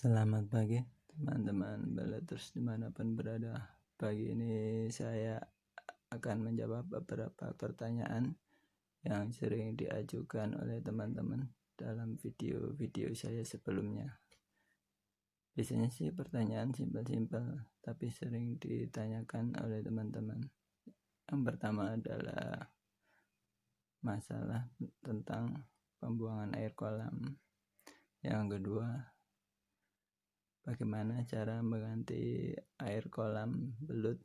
Selamat pagi teman-teman Beleters dimanapun berada. Pagi ini saya akan menjawab beberapa pertanyaan yang sering diajukan oleh teman-teman dalam video-video saya sebelumnya. Biasanya sih pertanyaan simpel-simpel, tapi sering ditanyakan oleh teman-teman. Yang pertama adalah masalah tentang pembuangan air kolam. Yang kedua, bagaimana cara mengganti air kolam belut,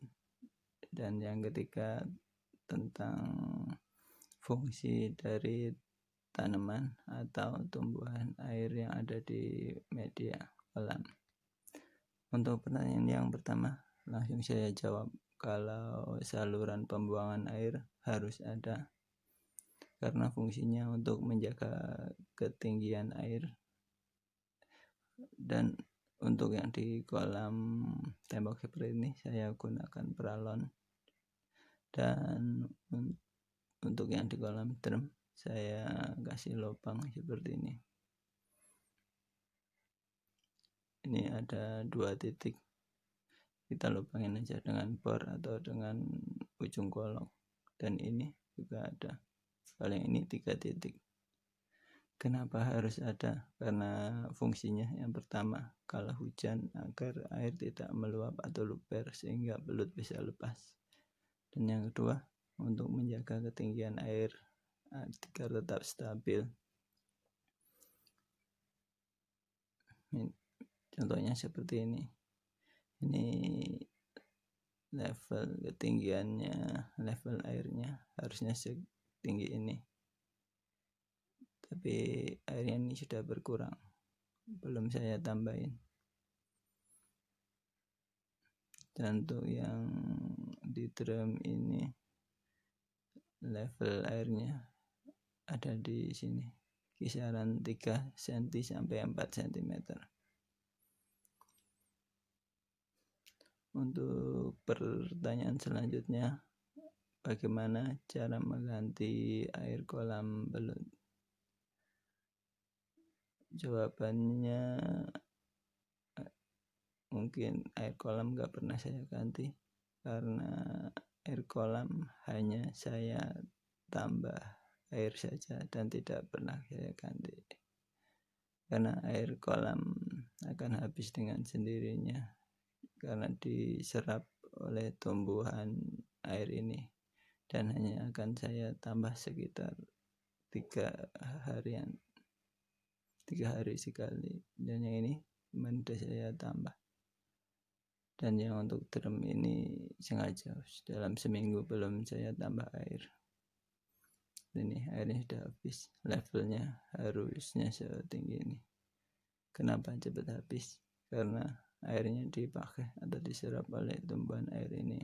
dan yang ketiga tentang fungsi dari tanaman atau tumbuhan air yang ada di media kolam. Untuk pertanyaan yang pertama, langsung saya jawab. Kalau saluran pembuangan air harus ada karena fungsinya untuk menjaga ketinggian air, dan untuk yang di kolam tembok seperti ini saya gunakan peralon, dan untuk yang di kolam drum saya kasih lubang seperti ini. Ini ada 2 titik, kita lubangin aja dengan bor atau dengan ujung golok, dan ini juga ada, paling ini 3 titik. Kenapa harus ada? Karena fungsinya yang pertama, kalau hujan agar air tidak meluap atau luber sehingga belut bisa lepas. Dan yang kedua, untuk menjaga ketinggian air agar tetap stabil. Contohnya seperti ini. Ini level ketinggiannya, level airnya harusnya setinggi ini. Tapi airnya ini sudah berkurang, belum saya tambahin. Dan untuk yang di drum ini level airnya ada di sini, kisaran 3 cm sampai 4 cm. Untuk pertanyaan selanjutnya, bagaimana cara mengganti air kolam belut? Jawabannya, mungkin air kolam gak pernah saya ganti, karena air kolam hanya saya tambah air saja dan tidak pernah saya ganti. Karena air kolam akan habis dengan sendirinya karena diserap oleh tumbuhan air ini, dan hanya akan saya tambah sekitar 3 hari sekali, dan yang ini sudah saya tambah. Dan yang untuk drum ini sengaja dalam seminggu belum saya tambah air. Ini airnya sudah habis, levelnya harusnya setinggi ini. Kenapa cepat habis? Karena airnya dipakai atau diserap oleh tumbuhan air ini.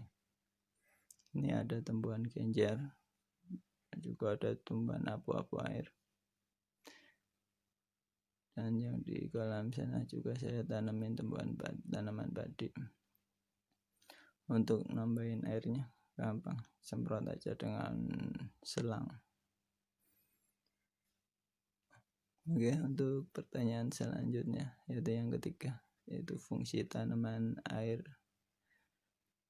Ini ada tumbuhan genjer, juga ada tumbuhan apu-apu air. Dan yang di kolam sana juga saya tanamin tanaman padi. Untuk nambahin airnya gampang, semprot aja dengan selang. Oke, untuk pertanyaan selanjutnya, yaitu yang ketiga, yaitu fungsi tanaman air.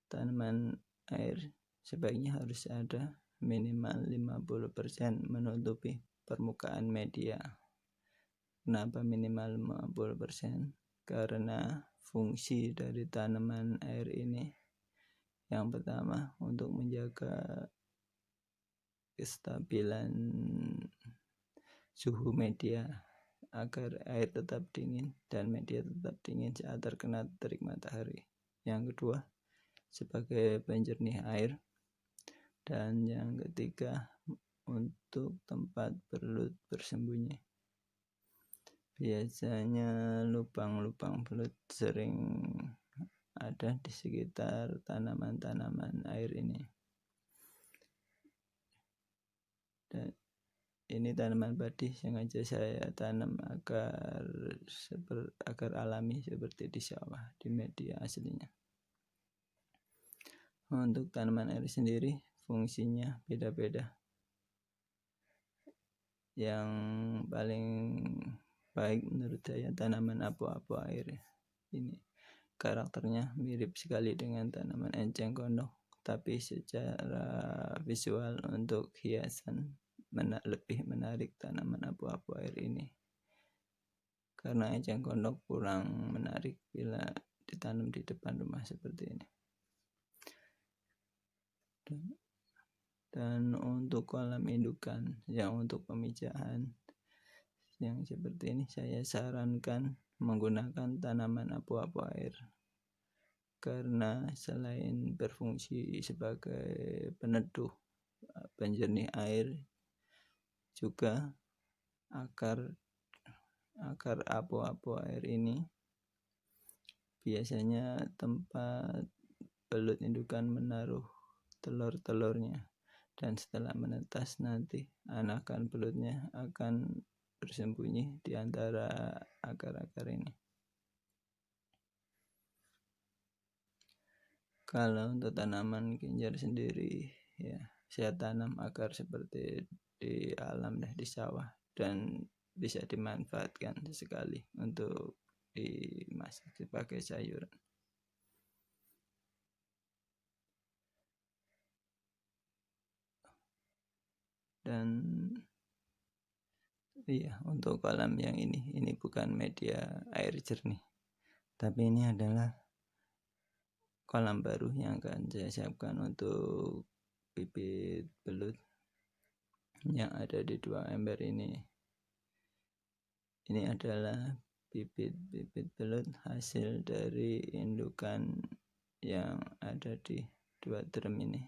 Tanaman air sebaiknya harus ada minimal 50% menutupi permukaan media. Kenapa minimal 50%? Karena fungsi dari tanaman air ini, yang pertama untuk menjaga kestabilan suhu media agar air tetap dingin dan media tetap dingin saat terkena terik matahari. Yang kedua, sebagai penjernih air. Dan yang ketiga, untuk tempat belut bersembunyi. Biasanya lubang-lubang belut sering ada di sekitar tanaman-tanaman air ini. Dan ini tanaman padi sengaja saya tanam agar alami seperti di sawah, di media aslinya. Untuk tanaman air sendiri fungsinya beda-beda. Yang paling baik menurut saya tanaman apu-apu air ini karakternya mirip sekali dengan tanaman enceng gondok, tapi secara visual untuk hiasan lebih menarik tanaman apu-apu air ini, karena enceng gondok kurang menarik bila ditanam di depan rumah seperti ini. Dan untuk kolam indukan yang untuk pemijahan yang seperti ini, saya sarankan menggunakan tanaman apu-apu air, karena selain berfungsi sebagai peneduh penjernih air, juga akar apu-apu air ini biasanya tempat belut indukan menaruh telur-telurnya, dan setelah menetas nanti anakan belutnya akan bersembunyi di antara akar-akar ini. Kalau untuk tanaman kinjar sendiri, ya saya tanam akar seperti di alam di sawah, dan bisa dimanfaatkan sekali untuk dimasak sebagai sayuran. Dan iya, untuk kolam yang ini bukan media air jernih, tapi ini adalah kolam baru yang akan saya siapkan untuk bibit belut yang ada di 2 ember ini. Ini adalah bibit-bibit belut hasil dari indukan yang ada di 2 drum ini.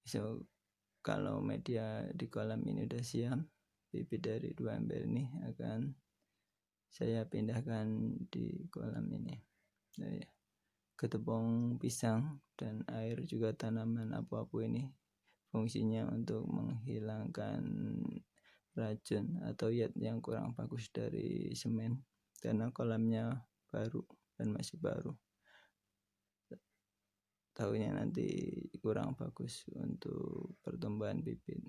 So, kalau media di kolam ini udah siap, bibit dari 2 ember ini akan saya pindahkan di kolam ini. Nah, ketepung pisang dan air juga tanaman apu-apu ini fungsinya untuk menghilangkan racun atau zat yang kurang bagus dari semen, karena kolamnya baru dan masih baru. Tahunya nanti kurang bagus untuk pertumbuhan bibit.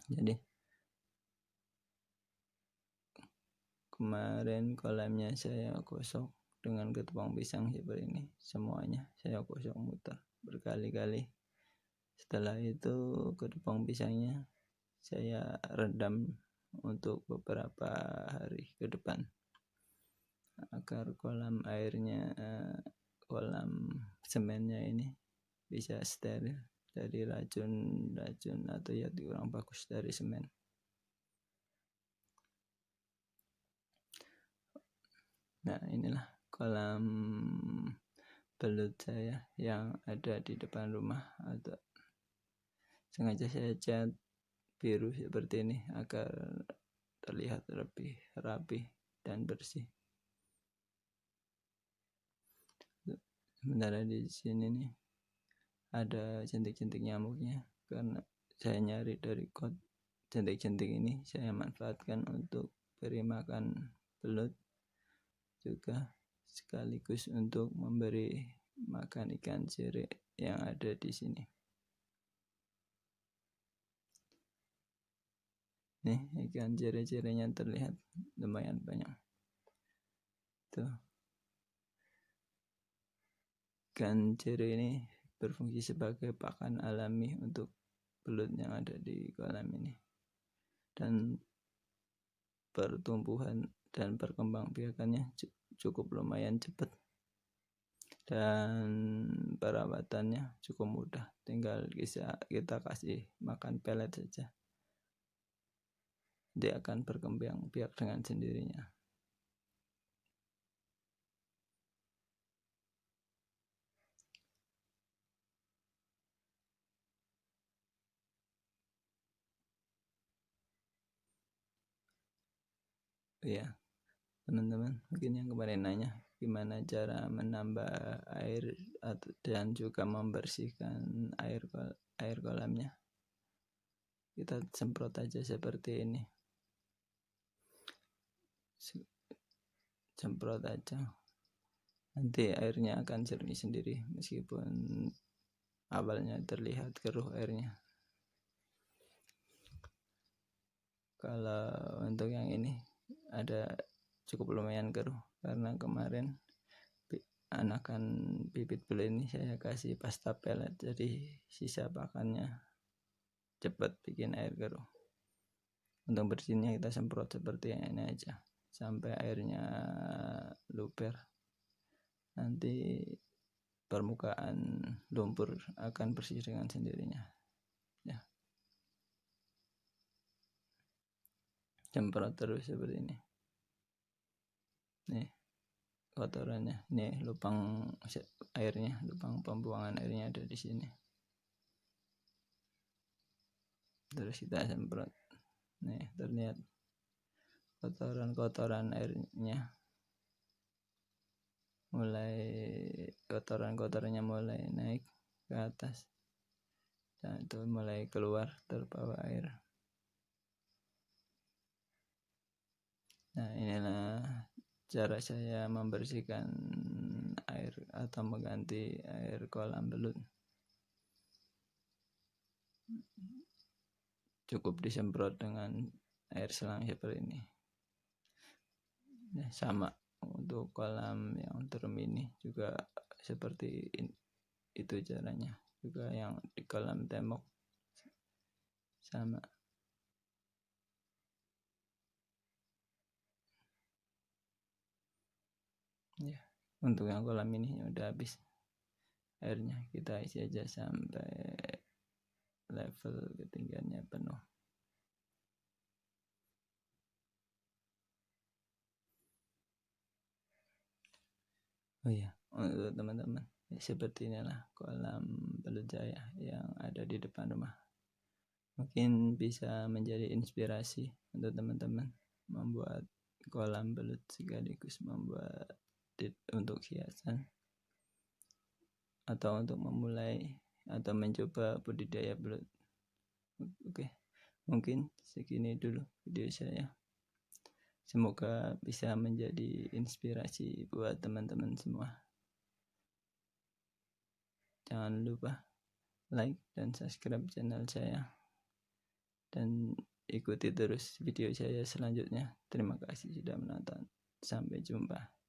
Jadi kemarin kolamnya saya gosok dengan ketepung pisang seperti ini, semuanya saya gosok muter berkali-kali. Setelah itu ketepung pisangnya saya rendam untuk beberapa hari ke depan agar kolam airnya, kolam semennya ini bisa steril dari racun atau ya kurang bagus dari semen. Nah, inilah kolam belut saya yang ada di depan rumah, atau sengaja saya cat biru seperti ini agar terlihat lebih rapi dan bersih. Sementara di sini nih ada jentik-jentik nyamuknya, karena saya nyari dari kot. Jentik-jentik ini saya manfaatkan untuk beri makan belut, juga sekaligus untuk memberi makan ikan cere yang ada di sini. Nih, ikan cere-cerenya terlihat lumayan banyak. Tuh. Ikan cere ini berfungsi sebagai pakan alami untuk belut yang ada di kolam ini, dan pertumbuhan dan perkembangbiakannya cukup lumayan cepat, dan perawatannya cukup mudah. Tinggal kita kasih makan pelet saja, dia akan berkembang biak dengan sendirinya. Ya, teman-teman mungkin yang kemarin nanya gimana cara menambah air dan juga membersihkan air kolamnya, kita semprot aja seperti ini, semprot aja, nanti airnya akan jernih sendiri meskipun awalnya terlihat keruh airnya. Kalau untuk yang ini ada cukup lumayan keruh karena kemarin anakan bibit beli ini saya kasih pasta pelet, jadi sisa pakannya cepat bikin air keruh. Untuk bersihnya kita semprot seperti yang ini aja sampai airnya luber. Nanti permukaan lumpur akan bersih dengan sendirinya ya. Semprot terus seperti ini. Nih kotorannya, nih lubang airnya, lubang pembuangan airnya ada di sini. Terus kita semprot. Nih terlihat kotoran airnya, mulai kotorannya mulai naik ke atas dan itu mulai keluar terbawa air. Nah inilah cara saya membersihkan air atau mengganti air kolam belut. Cukup disemprot dengan air selang seperti ini. Nah, sama untuk kolam yang drum ini juga seperti itu caranya. Juga yang di kolam tembok sama. Ya, untuk yang kolam ini udah habis airnya, kita isi aja sampai level ketinggiannya penuh. Oh iya, untuk teman-teman, seperti inilah kolam belut jaya yang ada di depan rumah. Mungkin bisa menjadi inspirasi untuk teman-teman membuat kolam belut sekaligus membuat untuk hiasan atau untuk memulai atau mencoba budidaya belut. Oke, mungkin segini dulu video saya. Semoga bisa menjadi inspirasi buat teman-teman semua. Jangan lupa like dan subscribe channel saya dan ikuti terus video saya selanjutnya. Terima kasih sudah menonton. Sampai jumpa.